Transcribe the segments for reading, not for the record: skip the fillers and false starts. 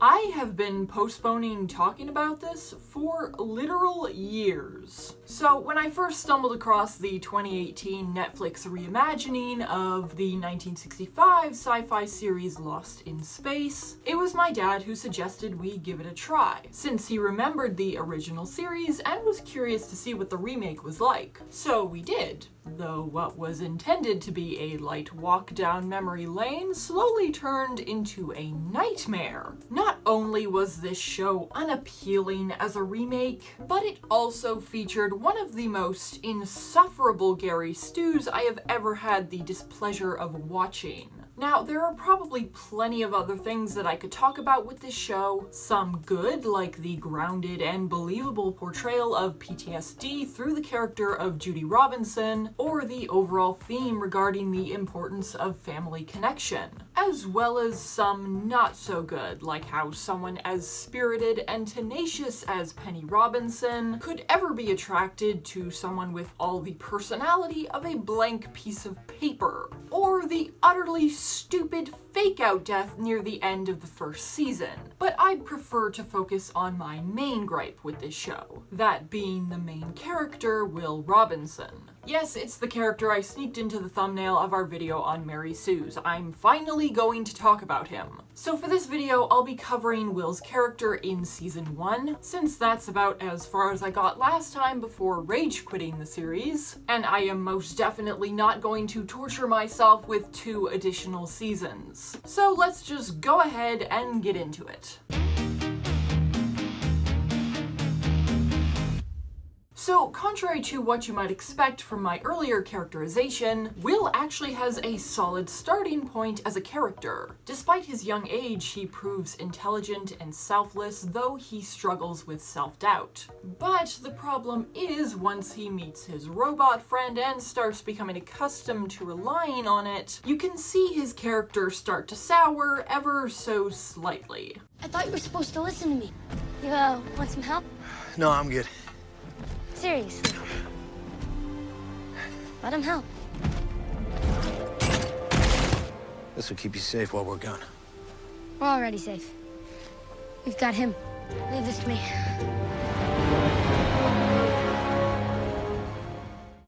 I have been postponing talking about this for literal years. So when I first stumbled across the 2018 Netflix reimagining of the 1965 sci-fi series Lost in Space, it was my dad who suggested we give it a try, since he remembered the original series and was curious to see what the remake was like. So we did. Though what was intended to be a light walk down memory lane slowly turned into a nightmare. Not only was this show unappealing as a remake, but it also featured one of the most insufferable Gary Stus I have ever had the displeasure of watching. Now, there are probably plenty of other things that I could talk about with this show. Some good, like the grounded and believable portrayal of PTSD through the character of Judy Robinson, or the overall theme regarding the importance of family connection, as well as some not so good, like how someone as spirited and tenacious as Penny Robinson could ever be attracted to someone with all the personality of a blank piece of paper, or the utterly stupid fake-out death near the end of the first season. But I'd prefer to focus on my main gripe with this show, that being the main character, Will Robinson. Yes, it's the character I sneaked into the thumbnail of our video on Mary Sue's. I'm finally going to talk about him. So for this video, I'll be covering Will's character in Season 1, since that's about as far as I got last time before rage quitting the series, and I am most definitely not going to torture myself with 2 additional seasons. So let's just go ahead and get into it. So, contrary to what you might expect from my earlier characterization, Will actually has a solid starting point as a character. Despite his young age, he proves intelligent and selfless, though he struggles with self-doubt. But the problem is, once he meets his robot friend and starts becoming accustomed to relying on it, you can see his character start to sour ever so slightly. I thought you were supposed to listen to me. You, want some help? No, I'm good. Seriously. Let him help. This will keep you safe while we're gone. We're already safe. We've got him. Leave this to me.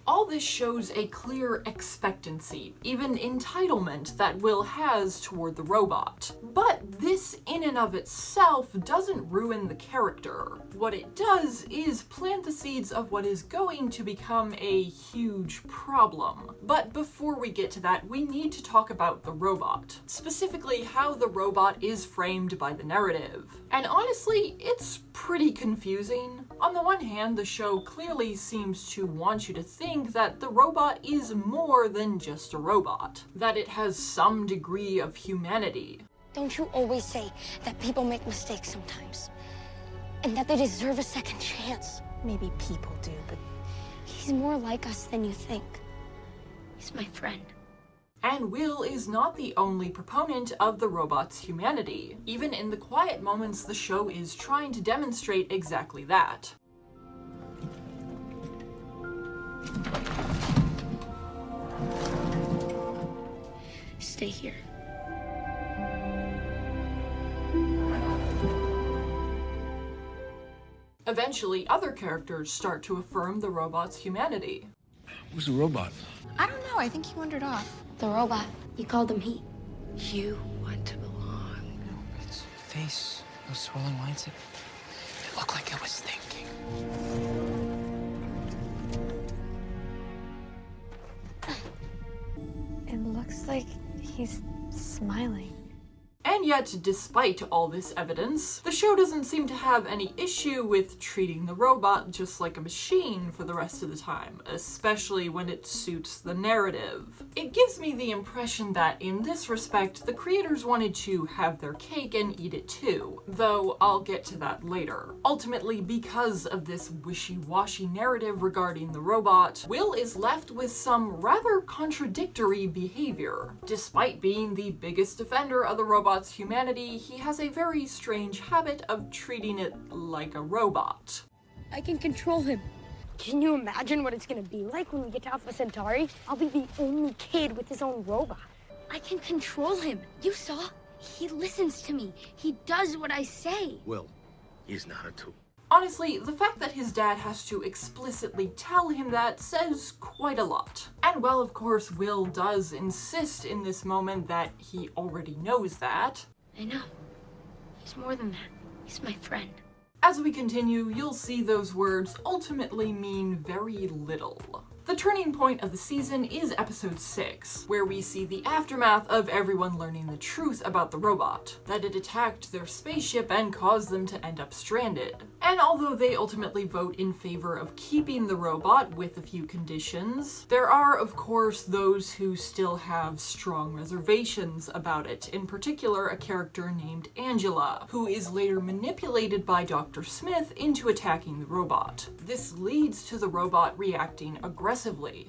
All this shows a clear expectancy, even entitlement, that Will has toward the robot. But this in and of itself doesn't ruin the character. What it does is plant the seeds of what is going to become a huge problem. But before we get to that, we need to talk about the robot. Specifically, how the robot is framed by the narrative. And honestly, it's pretty confusing. On the one hand, the show clearly seems to want you to think that the robot is more than just a robot, that it has some degree of humanity. Don't you always say that people make mistakes sometimes? And that they deserve a second chance? Maybe people do, but He's more like us than you think. He's my friend. And Will is not the only proponent of the robot's humanity. Even in the quiet moments, the show is trying to demonstrate exactly that. Stay here. Eventually, other characters start to affirm the robot's humanity. Who's the robot? I don't know. I think he wandered off. The robot. You called him Heat. You want to belong. Its face, those swollen lines, it looked like it was thinking. It looks like he's smiling. And yet, despite all this evidence, the show doesn't seem to have any issue with treating the robot just like a machine for the rest of the time, especially when it suits the narrative. It gives me the impression that, in this respect, the creators wanted to have their cake and eat it too, though I'll get to that later. Ultimately, because of this wishy-washy narrative regarding the robot, Will is left with some rather contradictory behavior. Despite being the biggest defender of the robot's humanity, he has a very strange habit of treating it like a robot. I can control him. Can you imagine what it's gonna be like when we get to Alpha Centauri? I'll be the only kid with his own robot. I can control him. You saw? He listens to me. He does what I say. Will, he's not a tool. Honestly, the fact that his dad has to explicitly tell him that says quite a lot. And well, of course, Will does insist in this moment that he already knows that. I know. He's more than that. He's my friend. As we continue, you'll see those words ultimately mean very little. The turning point of the season is episode 6, where we see the aftermath of everyone learning the truth about the robot, that it attacked their spaceship and caused them to end up stranded. And although they ultimately vote in favor of keeping the robot with a few conditions, there are of course those who still have strong reservations about it, in particular a character named Angela, who is later manipulated by Dr. Smith into attacking the robot. This leads to the robot reacting aggressively,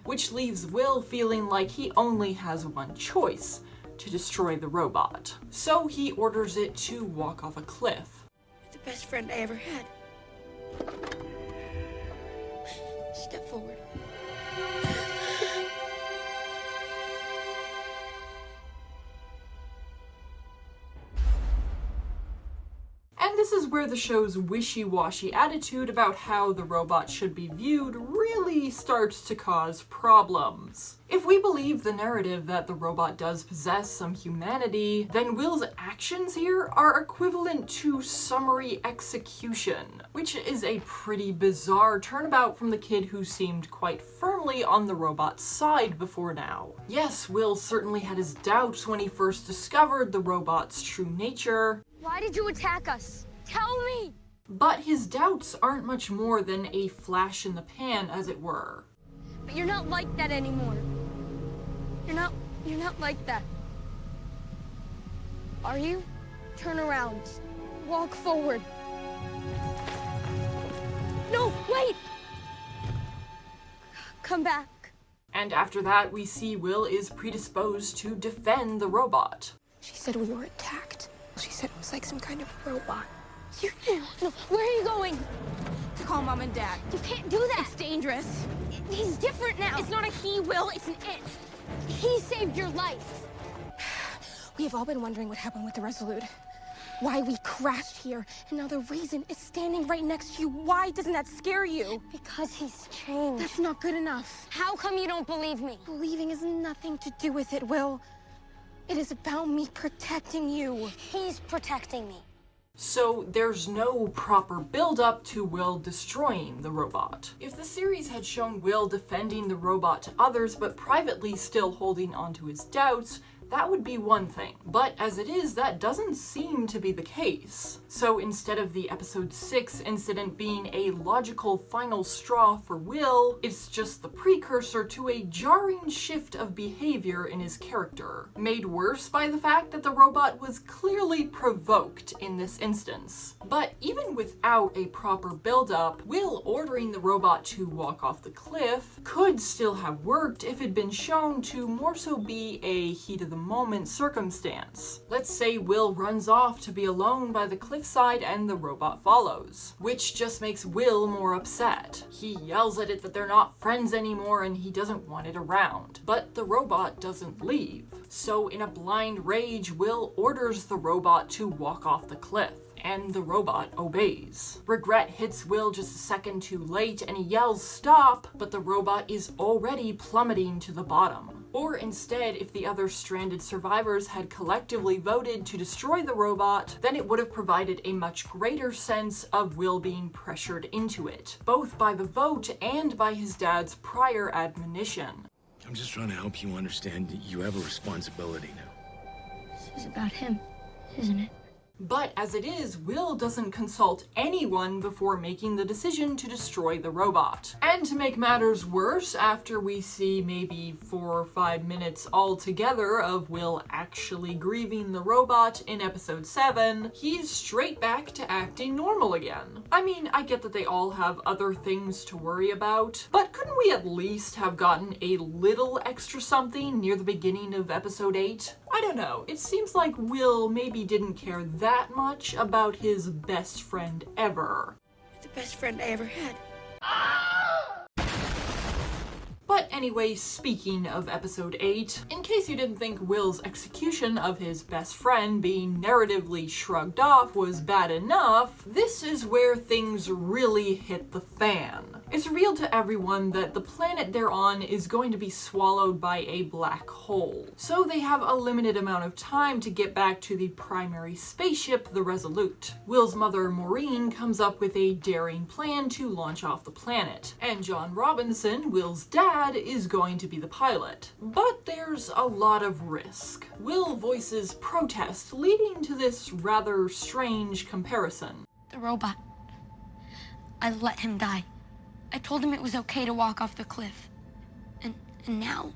which leaves Will feeling like he only has one choice: to destroy the robot. So he orders it to walk off a cliff. You're the best friend I ever had. Step forward. And this is where the show's wishy-washy attitude about how the robot should be viewed really starts to cause problems. If we believe the narrative that the robot does possess some humanity, then Will's actions here are equivalent to summary execution, which is a pretty bizarre turnabout from the kid who seemed quite firmly on the robot's side before now. Yes, Will certainly had his doubts when he first discovered the robot's true nature. Why did you attack us? Tell me! But his doubts aren't much more than a flash in the pan, as it were. But you're not like that anymore. You're not like that. Are you? Turn around. Walk forward. No, wait! Come back. And after that, we see Will is predisposed to defend the robot. She said we were attacked. She said it was like some kind of robot. No, where are you going? To call Mom and Dad. You can't do that. It's dangerous. He's different now. It's not a he, Will, it's an it. He saved your life. We have all been wondering what happened with the Resolute. Why we crashed here, and now the reason is standing right next to you. Why doesn't that scare you? Because he's changed. That's not good enough. How come you don't believe me? Believing has nothing to do with it, Will. It is about me protecting you. He's protecting me. So there's no proper build-up to Will destroying the robot. If the series had shown Will defending the robot to others but privately still holding onto his doubts, that would be one thing. But as it is, that doesn't seem to be the case. So instead of the episode 6 incident being a logical final straw for Will, it's just the precursor to a jarring shift of behavior in his character, made worse by the fact that the robot was clearly provoked in this instance. But even without a proper build-up, Will ordering the robot to walk off the cliff could still have worked if it had been shown to more so be a heat of the moment circumstance. Let's say Will runs off to be alone by the cliffside and the robot follows, which just makes Will more upset. He yells at it that they're not friends anymore and he doesn't want it around. But the robot doesn't leave. So in a blind rage, Will orders the robot to walk off the cliff, and the robot obeys. Regret hits Will just a second too late and he yells stop, but the robot is already plummeting to the bottom. Or instead, if the other stranded survivors had collectively voted to destroy the robot, then it would have provided a much greater sense of Will being pressured into it, both by the vote and by his dad's prior admonition. I'm just trying to help you understand that you have a responsibility now. This is about him, isn't it? But as it is, Will doesn't consult anyone before making the decision to destroy the robot. And to make matters worse, after we see maybe 4 or 5 minutes altogether of Will actually grieving the robot in episode 7, he's straight back to acting normal again. I mean, I get that they all have other things to worry about, but couldn't we at least have gotten a little extra something near the beginning of episode 8? I don't know, it seems like Will maybe didn't care that much about his best friend ever. You're the best friend I ever had. But anyway, speaking of episode 8, in case you didn't think Will's execution of his best friend being narratively shrugged off was bad enough, this is where things really hit the fan. It's revealed to everyone that the planet they're on is going to be swallowed by a black hole. So they have a limited amount of time to get back to the primary spaceship, the Resolute. Will's mother, Maureen, comes up with a daring plan to launch off the planet, and John Robinson, Will's dad, is going to be the pilot. But there's a lot of risk. Will voices protest, leading to this rather strange comparison. The robot. I let him die. I told him it was okay to walk off the cliff. And now?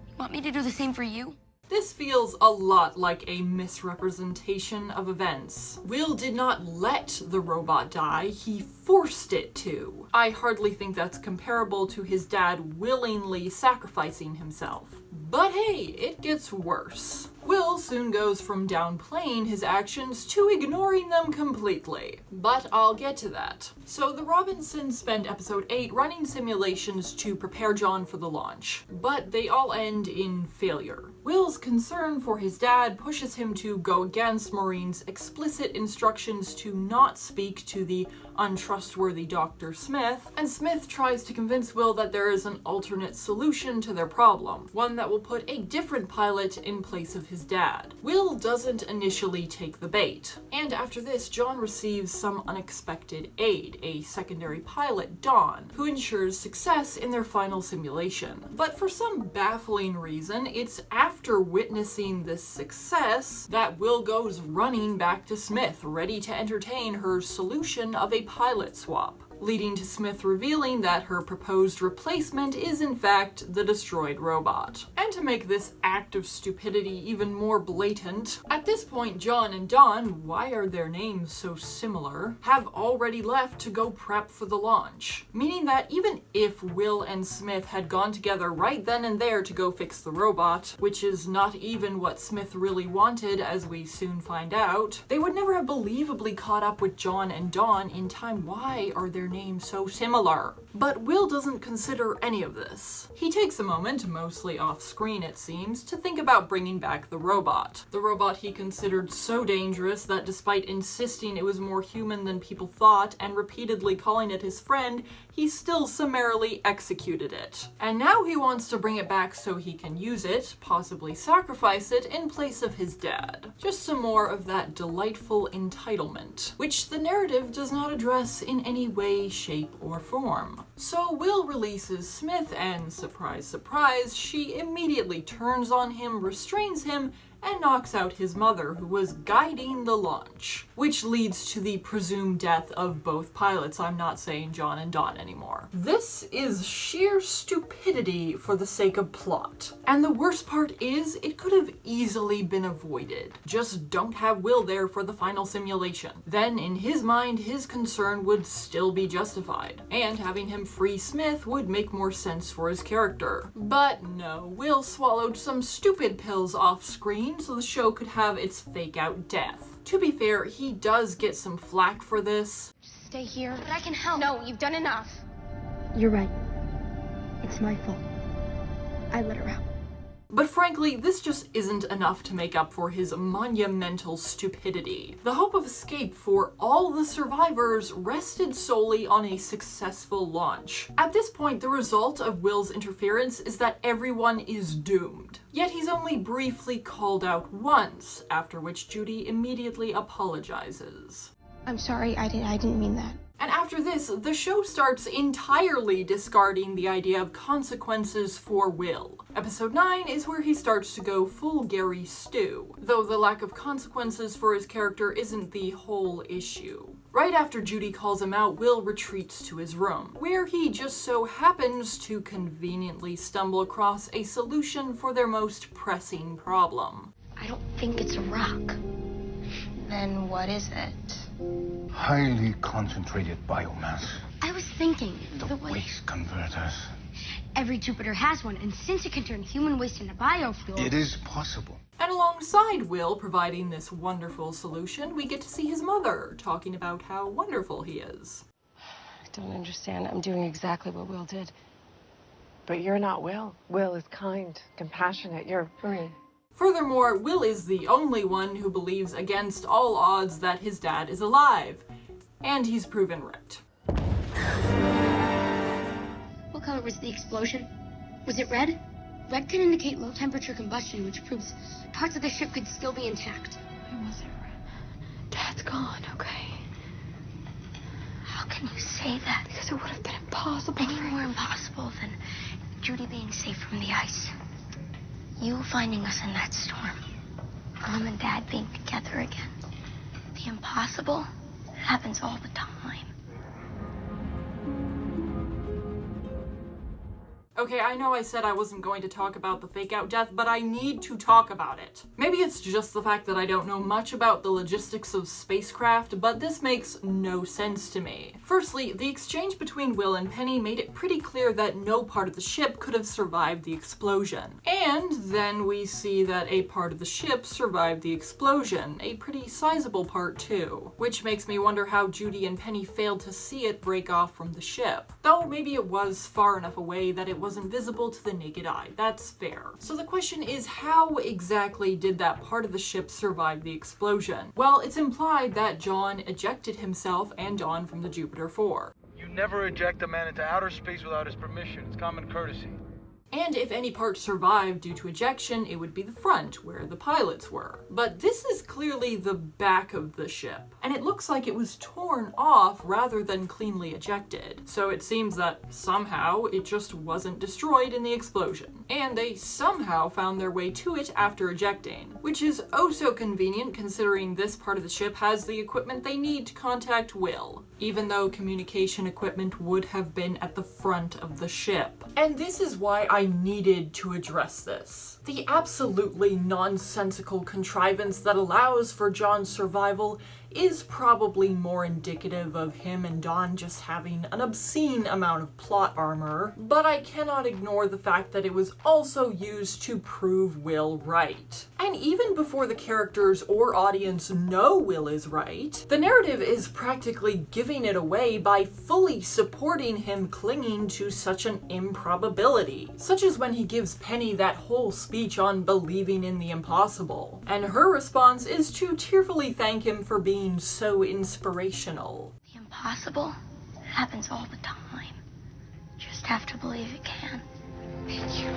You want me to do the same for you? This feels a lot like a misrepresentation of events. Will did not let the robot die, he forced it to. I hardly think that's comparable to his dad willingly sacrificing himself. But hey, it gets worse. Will soon goes from downplaying his actions to ignoring them completely. But I'll get to that. So the Robinsons spend episode 8 running simulations to prepare John for the launch, but they all end in failure. Will's concern for his dad pushes him to go against Maureen's explicit instructions to not speak to the untrustworthy Dr. Smith, and Smith tries to convince Will that there is an alternate solution to their problem, one that will put a different pilot in place of his dad. Will doesn't initially take the bait, and after this, John receives some unexpected aid, a secondary pilot, Dawn, who ensures success in their final simulation. But for some baffling reason, it's after witnessing this success that Will goes running back to Smith, ready to entertain her solution of a pilot swap, leading to Smith revealing that her proposed replacement is in fact the destroyed robot. And to make this act of stupidity even more blatant, at this point John and Dawn, why are their names so similar, have already left to go prep for the launch. Meaning that even if Will and Smith had gone together right then and there to go fix the robot, which is not even what Smith really wanted as we soon find out, they would never have believably caught up with John and Dawn in time. Why are their names so similar? But Will doesn't consider any of this. He takes a moment, mostly off screen it seems, to think about bringing back the robot. The robot he considered so dangerous that despite insisting it was more human than people thought and repeatedly calling it his friend, he still summarily executed it. And now he wants to bring it back so he can use it, possibly sacrifice it, in place of his dad. Just some more of that delightful entitlement, which the narrative does not address in any way, shape, or form. So Will releases Smith and, surprise, surprise, she immediately turns on him, restrains him, and knocks out his mother, who was guiding the launch, which leads to the presumed death of both pilots. I'm not saying John and Dawn anymore. This is sheer stupidity for the sake of plot. And the worst part is, it could have easily been avoided. Just don't have Will there for the final simulation. Then, in his mind, his concern would still be justified, and having him free Smith would make more sense for his character. But no, Will swallowed some stupid pills off screen so the show could have its fake-out death. To be fair, he does get some flack for this. Stay here. But I can help. No, you've done enough. You're right. It's my fault. I let her out. But frankly, this just isn't enough to make up for his monumental stupidity. The hope of escape for all the survivors rested solely on a successful launch. At this point, the result of Will's interference is that everyone is doomed. Yet he's only briefly called out once, after which Judy immediately apologizes. I'm sorry, I didn't mean that. And after this, the show starts entirely discarding the idea of consequences for Will. Episode 9 is where he starts to go full Gary Stu, though the lack of consequences for his character isn't the whole issue. Right after Judy calls him out, Will retreats to his room, where he just so happens to conveniently stumble across a solution for their most pressing problem. I don't think it's a rock. Then what is it? Highly concentrated biomass. I was thinking, The waste converters. every Jupiter has one, and since it can turn human waste into biofuel... It is possible. And alongside Will providing this wonderful solution, we get to see his mother talking about how wonderful he is. I don't understand. I'm doing exactly what Will did. But you're not Will. Will is kind, compassionate. You're Marie. Furthermore, Will is the only one who believes against all odds that his dad is alive. And he's proven right. What color was the explosion? Was it red? Red can indicate low temperature combustion, which proves parts of the ship could still be intact. It wasn't red. Dad's gone, okay? How can you say that? Because it would have been impossible. Any more impossible than Judy being safe from the ice. You finding us in that storm. Mom and Dad being together again. The impossible happens all the time. Okay, I know I said I wasn't going to talk about the fake-out death, but I need to talk about it. Maybe it's just the fact that I don't know much about the logistics of spacecraft, but this makes no sense to me. Firstly, the exchange between Will and Penny made it pretty clear that no part of the ship could have survived the explosion. And then we see that a part of the ship survived the explosion, a pretty sizable part too. Which makes me wonder how Judy and Penny failed to see it break off from the ship. Though maybe it was far enough away that it wasn't visible to the naked eye. That's fair. So the question is, how exactly did that part of the ship survive the explosion? Well, it's implied that John ejected himself and Dawn from the Jupiter 4. You never eject a man into outer space without his permission. It's common courtesy. And if any part survived due to ejection, it would be the front, where the pilots were. But this is clearly the back of the ship, and it looks like it was torn off rather than cleanly ejected. So it seems that somehow it just wasn't destroyed in the explosion. And they somehow found their way to it after ejecting, which is oh so convenient considering this part of the ship has the equipment they need to contact Will, even though communication equipment would have been at the front of the ship. And this is why I needed to address this. The absolutely nonsensical contrivance that allows for John's survival is probably more indicative of him and Dawn just having an obscene amount of plot armor, but I cannot ignore the fact that it was also used to prove Will right. And even before the characters or audience know Will is right, the narrative is practically giving it away by fully supporting him clinging to such an improbability, such as when he gives Penny that whole speech on believing in the impossible, and her response is to tearfully thank him for being so inspirational. The impossible happens all the time. Just have to believe it can. Thank you.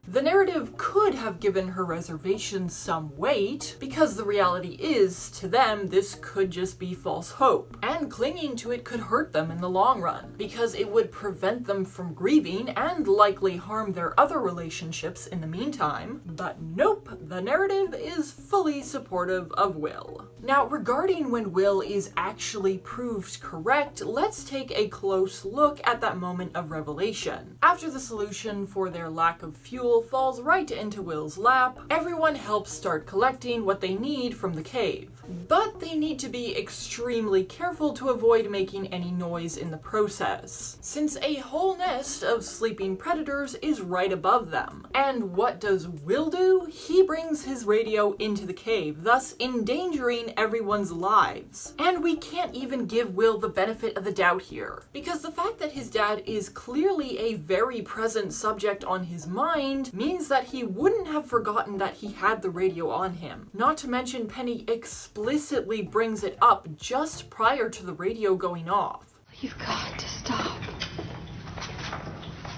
The narrative could have given her reservations some weight, because the reality is, to them, this could just be false hope, and clinging to it could hurt them in the long run, because it would prevent them from grieving and likely harm their other relationships in the meantime. But nope, the narrative is fully supportive of Will. Now, regarding when Will is actually proved correct, let's take a close look at that moment of revelation. After the solution for their lack of fuel falls right into Will's lap, everyone helps start collecting what they need from the cave. But they need to be extremely careful to avoid making any noise in the process, since a whole nest of sleeping predators is right above them. And what does Will do? He brings his radio into the cave, thus endangering everyone's lives. And we can't even give Will the benefit of the doubt here, because the fact that his dad is clearly a very present subject on his mind means that he wouldn't have forgotten that he had the radio on him. Not to mention Penny explicitly brings it up just prior to the radio going off. You've got to stop.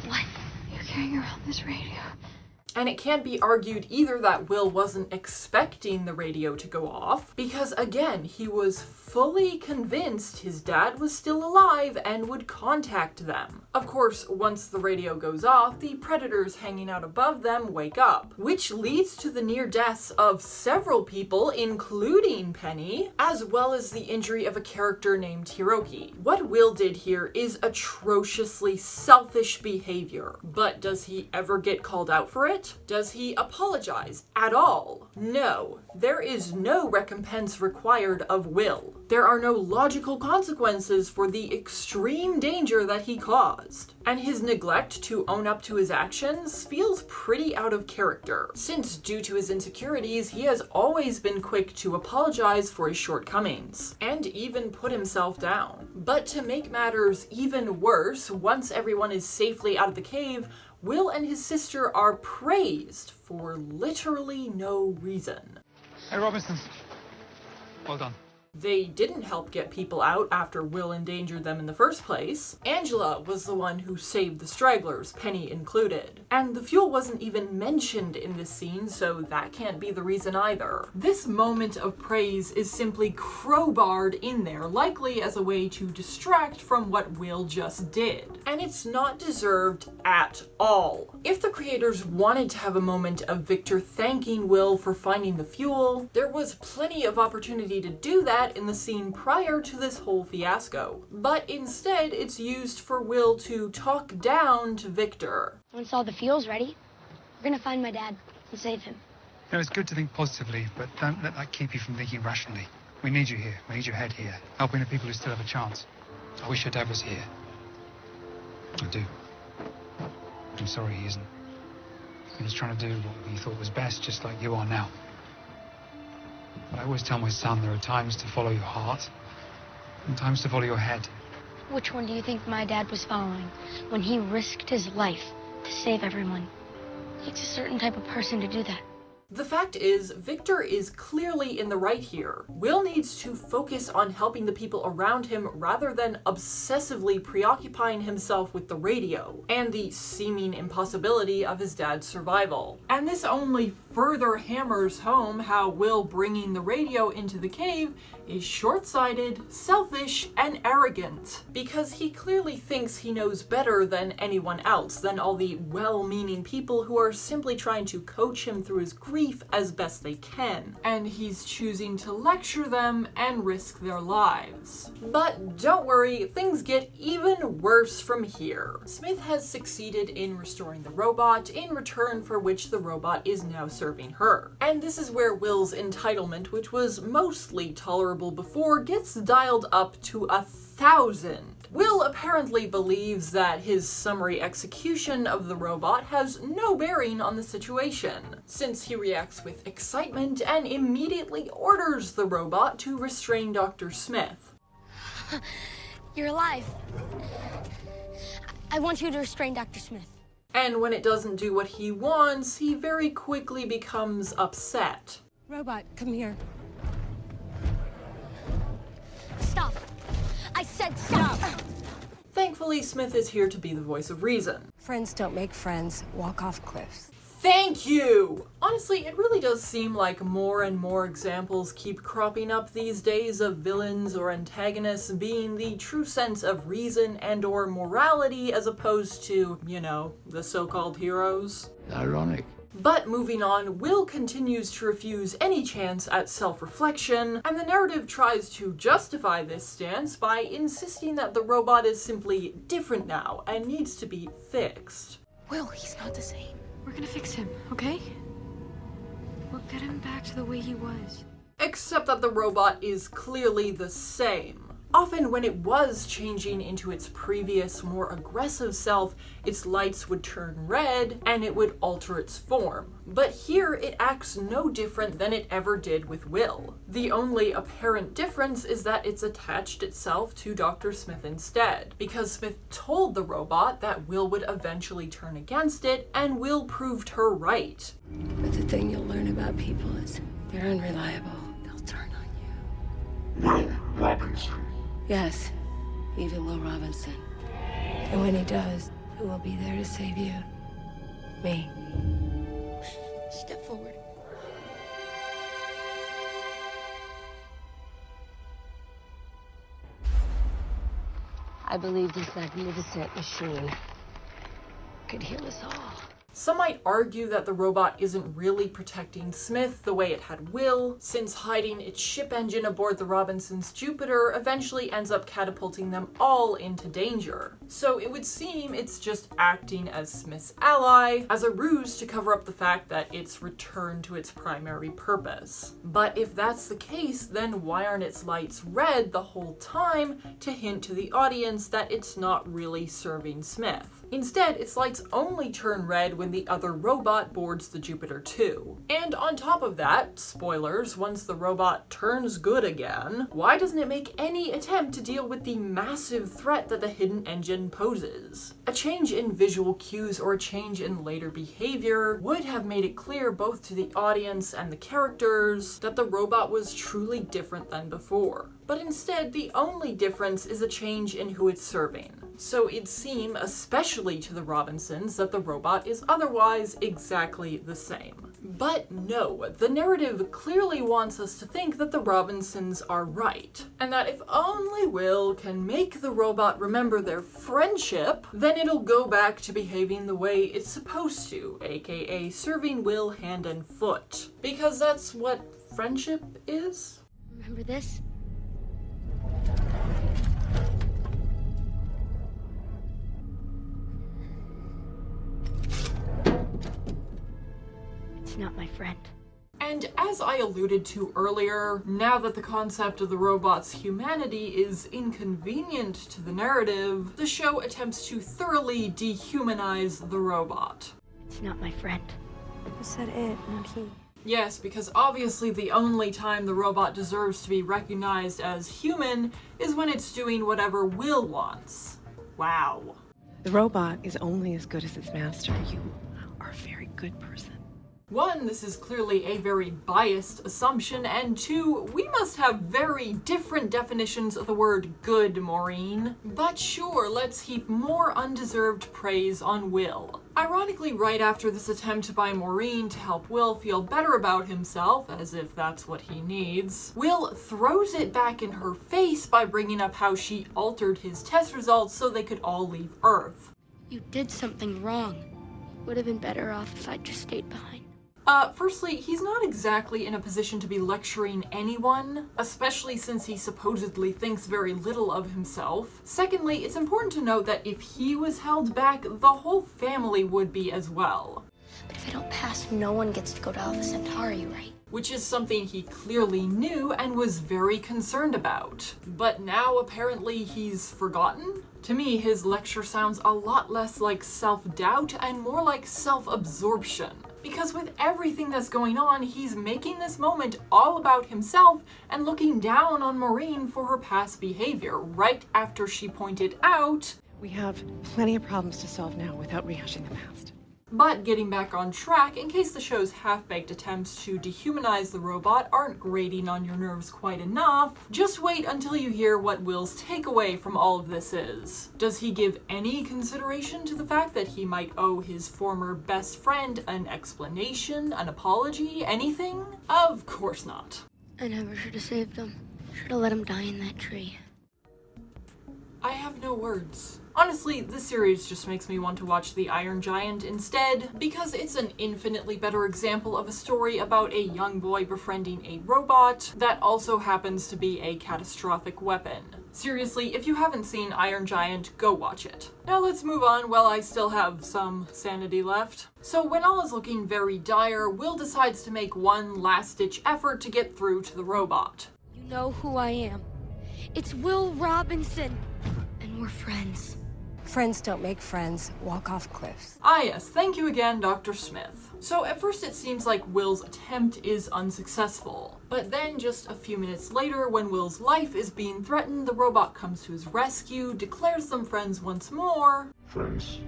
What? You're carrying around this radio. And it can't be argued either that Will wasn't expecting the radio to go off, because again, he was fully convinced his dad was still alive and would contact them. Of course, once the radio goes off, the predators hanging out above them wake up, which leads to the near deaths of several people, including Penny, as well as the injury of a character named Hiroki. What Will did here is atrociously selfish behavior, but does he ever get called out for it? Does he apologize at all? No. There is no recompense required of Will. There are no logical consequences for the extreme danger that he caused. And his neglect to own up to his actions feels pretty out of character, since due to his insecurities, he has always been quick to apologize for his shortcomings, and even put himself down. But to make matters even worse, once everyone is safely out of the cave, Will and his sister are praised for literally no reason. Hey, Robinsons. Well done. They didn't help get people out after Will endangered them in the first place. Angela was the one who saved the stragglers, Penny included. And the fuel wasn't even mentioned in this scene, so that can't be the reason either. This moment of praise is simply crowbarred in there, likely as a way to distract from what Will just did. And it's not deserved at all. If the creators wanted to have a moment of Victor thanking Will for finding the fuel, there was plenty of opportunity to do that in the scene prior to this whole fiasco. But instead, it's used for Will to talk down to Victor. Once all the fuel's ready, we're gonna find my dad and save him. You know, it's good to think positively, but don't let that keep you from thinking rationally. We need you here. We need your head here, helping the people who still have a chance. I wish your dad was here. I do. I'm sorry he isn't. He was trying to do what he thought was best, just like you are now. But I always tell my son there are times to follow your heart and times to follow your head. Which one do you think my dad was following when he risked his life to save everyone? It takes a certain type of person to do that. The fact is, Victor is clearly in the right here. Will needs to focus on helping the people around him rather than obsessively preoccupying himself with the radio and the seeming impossibility of his dad's survival. And this only further hammers home how Will bringing the radio into the cave is short-sighted, selfish, and arrogant, because he clearly thinks he knows better than anyone else, than all the well-meaning people who are simply trying to coach him through his grief as best they can, and he's choosing to lecture them and risk their lives. But don't worry, things get even worse from here. Smith has succeeded in restoring the robot, in return for which the robot is now serving her. And this is where Will's entitlement, which was mostly tolerable before, gets dialed up to 1,000. Will apparently believes that his summary execution of the robot has no bearing on the situation, since he reacts with excitement and immediately orders the robot to restrain Dr. Smith. You're alive. I want you to restrain Dr. Smith. And when it doesn't do what he wants, he very quickly becomes upset. Robot, come here. Stop. I said stop. Thankfully, Smith is here to be the voice of reason. Friends don't make friends walk off cliffs. Thank you! Honestly, it really does seem like more and more examples keep cropping up these days of villains or antagonists being the true sense of reason and or morality as opposed to, you know, the so-called heroes. Ironic. But moving on, Will continues to refuse any chance at self-reflection, and the narrative tries to justify this stance by insisting that the robot is simply different now and needs to be fixed. Will, he's not the same. We're gonna fix him, okay? We'll get him back to the way he was. Except that the robot is clearly the same. Often when it was changing into its previous, more aggressive self, its lights would turn red and it would alter its form. But here it acts no different than it ever did with Will. The only apparent difference is that it's attached itself to Dr. Smith instead, because Smith told the robot that Will would eventually turn against it, and Will proved her right. But the thing you'll learn about people is they're unreliable. They'll turn on you. Will Robinson. Yes, even Will Robinson. And when he does, who will be there to save you? Me. Step forward. I believe this magnificent machine could heal us all. Some might argue that the robot isn't really protecting Smith the way it had Will, since hiding its ship engine aboard the Robinsons' Jupiter eventually ends up catapulting them all into danger. So it would seem it's just acting as Smith's ally, as a ruse to cover up the fact that it's returned to its primary purpose. But if that's the case, then why aren't its lights red the whole time to hint to the audience that it's not really serving Smith? Instead, its lights only turn red when the other robot boards the Jupiter 2. And on top of that, spoilers, once the robot turns good again, why doesn't it make any attempt to deal with the massive threat that the hidden engine poses? A change in visual cues or a change in later behavior would have made it clear both to the audience and the characters that the robot was truly different than before. But instead, the only difference is a change in who it's serving. So it'd seem, especially to the Robinsons, that the robot is otherwise exactly the same. But no, the narrative clearly wants us to think that the Robinsons are right, and that if only Will can make the robot remember their friendship, then it'll go back to behaving the way it's supposed to, aka serving Will hand and foot. Because that's what friendship is. Remember this? It's not my friend. And as I alluded to earlier, now that the concept of the robot's humanity is inconvenient to the narrative, the show attempts to thoroughly dehumanize the robot. It's not my friend. You said it, not he. Yes, because obviously the only time the robot deserves to be recognized as human is when it's doing whatever Will wants. Wow. The robot is only as good as its master. You are a very good person. One, this is clearly a very biased assumption, and two, we must have very different definitions of the word good, Maureen. But sure, let's heap more undeserved praise on Will. Ironically, right after this attempt by Maureen to help Will feel better about himself, as if that's what he needs, Will throws it back in her face by bringing up how she altered his test results so they could all leave Earth. You did something wrong. Would have been better off if I'd just stayed behind. Firstly, he's not exactly in a position to be lecturing anyone, especially since he supposedly thinks very little of himself. Secondly, it's important to note that if he was held back, the whole family would be as well. But if I don't pass, no one gets to go to Alpha Centauri, right? Which is something he clearly knew and was very concerned about. But now apparently he's forgotten? To me, his lecture sounds a lot less like self-doubt and more like self-absorption. Because with everything that's going on, he's making this moment all about himself and looking down on Maureen for her past behavior, right after she pointed out, We have plenty of problems to solve now without rehashing the past. But getting back on track, in case the show's half-baked attempts to dehumanize the robot aren't grating on your nerves quite enough, just wait until you hear what Will's takeaway from all of this is. Does he give any consideration to the fact that he might owe his former best friend an explanation, an apology, anything? Of course not. I never should have saved him. Should have let him die in that tree. I have no words. Honestly, this series just makes me want to watch The Iron Giant instead, because it's an infinitely better example of a story about a young boy befriending a robot that also happens to be a catastrophic weapon. Seriously, if you haven't seen Iron Giant, go watch it. Now let's move on while I still have some sanity left. So when all is looking very dire, Will decides to make one last-ditch effort to get through to the robot. You know who I am. It's Will Robinson. And we're friends. Friends don't make friends walk off cliffs. Ah yes, thank you again, Dr. Smith. So at first it seems like Will's attempt is unsuccessful. But then just a few minutes later, when Will's life is being threatened, the robot comes to his rescue, declares them friends once more. Friends.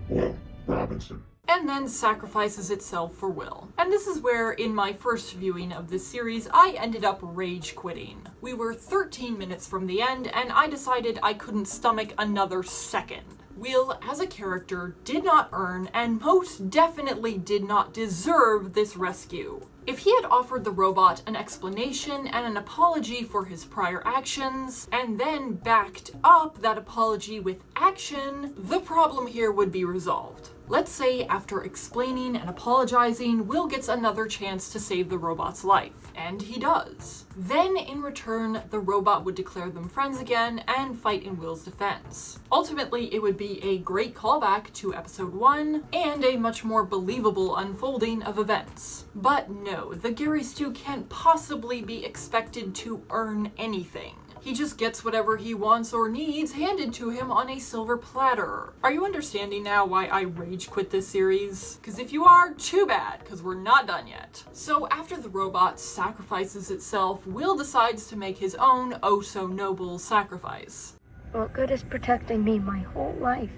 Will Robinson. And then sacrifices itself for Will. And this is where, in my first viewing of this series, I ended up rage quitting. We were 13 minutes from the end, and I decided I couldn't stomach another second. Will, as a character, did not earn, and most definitely did not deserve this rescue. If he had offered the robot an explanation and an apology for his prior actions, and then backed up that apology with action, the problem here would be resolved. Let's say after explaining and apologizing, Will gets another chance to save the robot's life, and he does. Then, in return, the robot would declare them friends again and fight in Will's defense. Ultimately, it would be a great callback to episode 1 and a much more believable unfolding of events. But no, the Gary Stu can't possibly be expected to earn anything. He just gets whatever he wants or needs handed to him on a silver platter. Are you understanding now why I rage quit this series? Because if you are, too bad, because we're not done yet. So after the robot sacrifices itself, Will decides to make his own oh-so-noble sacrifice. What good is protecting me my whole life?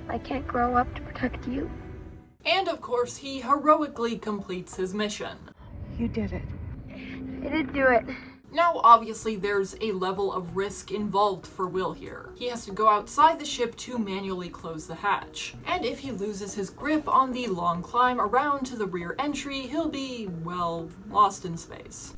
I can't grow up to protect you. And of course, he heroically completes his mission. You did it. I did do it. Now, obviously, there's a level of risk involved for Will here. He has to go outside the ship to manually close the hatch. And if he loses his grip on the long climb around to the rear entry, he'll be, well, lost in space.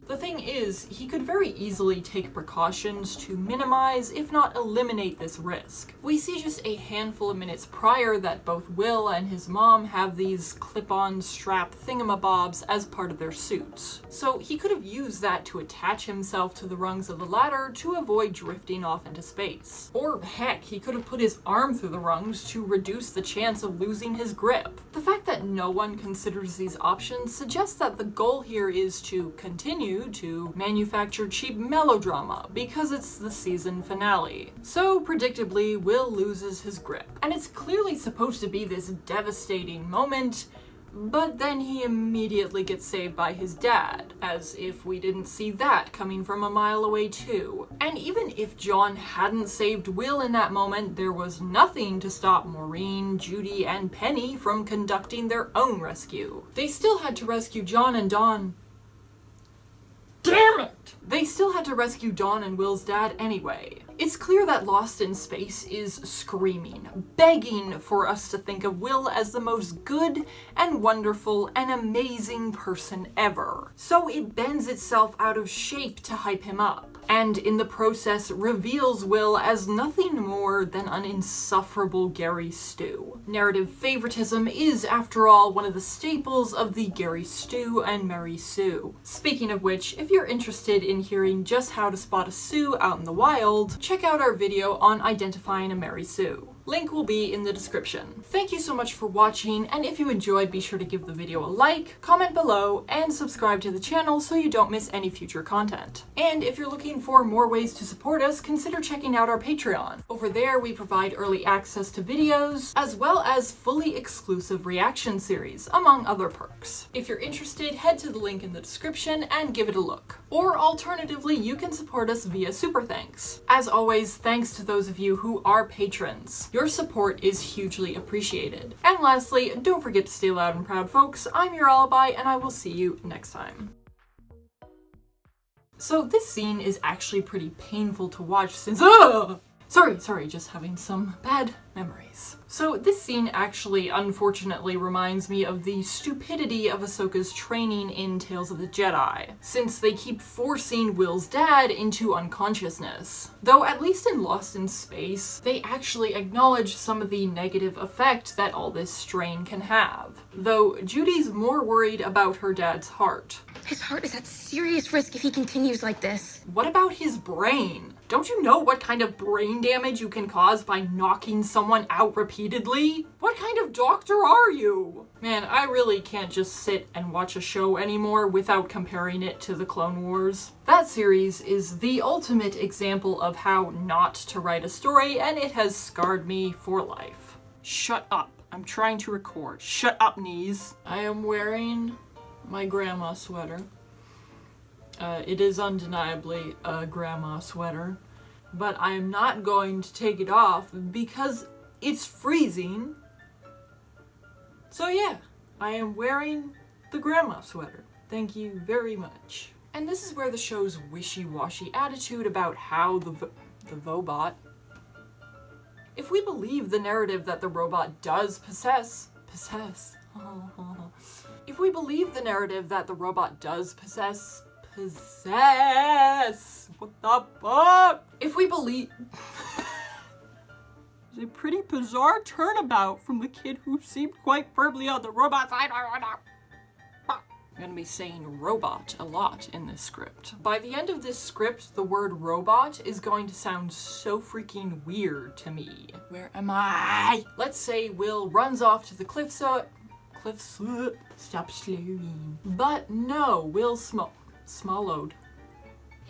The thing is, he could very easily take precautions to minimize, if not eliminate, this risk. We see just a handful of minutes prior that both Will and his mom have these clip-on strap thingamabobs as part of their suits. So he could have used that to attach himself to the rungs of the ladder to avoid drifting off into space. Or heck, he could have put his arm through the rungs to reduce the chance of losing his grip. The fact that no one considers these options suggests that the goal here is to continue to manufacture cheap melodrama because it's the season finale. So predictably, Will loses his grip. And it's clearly supposed to be this devastating moment, but then he immediately gets saved by his dad, as if we didn't see that coming from a mile away too. And even if John hadn't saved Will in that moment, there was nothing to stop Maureen, Judy, and Penny from conducting their own rescue. They still had to rescue John and Dawn. Damn it! They still had to rescue Dawn and Will's dad anyway. It's clear that Lost in Space is screaming, begging for us to think of Will as the most good and wonderful and amazing person ever. So it bends itself out of shape to hype him up, and in the process reveals Will as nothing more than an insufferable Gary Stu. Narrative favoritism is, after all, one of the staples of the Gary Stu and Mary Sue. Speaking of which, if you're interested in hearing just how to spot a Sue out in the wild, check out our video on identifying a Mary Sue. Link will be in the description. Thank you so much for watching, and if you enjoyed, be sure to give the video a like, comment below, and subscribe to the channel so you don't miss any future content. And if you're looking for more ways to support us, consider checking out our Patreon. Over there, we provide early access to videos, as well as fully exclusive reaction series, among other perks. If you're interested, head to the link in the description and give it a look. Or alternatively, you can support us via Super Thanks. As always, thanks to those of you who are patrons. Your support is hugely appreciated. And lastly, don't forget to stay loud and proud, folks. I'm your alibi, and I will see you next time. So this scene is actually pretty painful to watch since Sorry, just having some bad memories. So this scene actually unfortunately reminds me of the stupidity of Ahsoka's training in Tales of the Jedi, since they keep forcing Will's dad into unconsciousness. Though at least in Lost in Space, they actually acknowledge some of the negative effect that all this strain can have. Though Judy's more worried about her dad's heart. His heart is at serious risk if he continues like this. What about his brain? Don't you know what kind of brain damage you can cause by knocking someone out repeatedly? What kind of doctor are you? Man, I really can't just sit and watch a show anymore without comparing it to the Clone Wars. That series is the ultimate example of how not to write a story, and it has scarred me for life. Shut up. I'm trying to record. Shut up, knees. I am wearing my grandma sweater. It is undeniably a grandma sweater, but I am not going to take it off because it's freezing. So yeah, I am wearing the grandma sweater. Thank you very much. And this is where the show's wishy-washy attitude about how the Vobot. If we believe the narrative that the robot does possess. If we believe the narrative that the robot does possess. What the fuck? If we believe. It's a pretty bizarre turnabout from the kid who seemed quite firmly on the robot side. I'm gonna be saying robot a lot in this script. By the end of this script, the word robot is going to sound so freaking weird to me. Where am I? Let's say Will runs off to the cliffside. Stop slurring. But no, Will swallowed.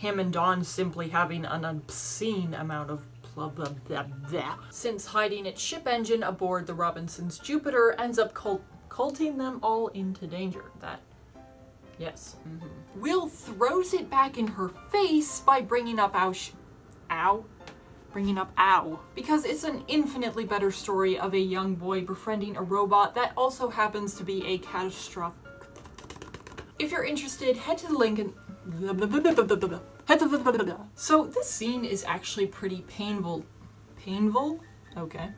him and Dawn simply having an obscene amount of blah blah blah blah, since hiding its ship engine aboard the Robinsons' Jupiter ends up culting them all into danger. That, yes. Will throws it back in her face by bringing up Ow, because it's an infinitely better story of a young boy befriending a robot that also happens to be a catastrophic. If you're interested, head to the link in... So this scene is actually pretty painful. Painful? Okay.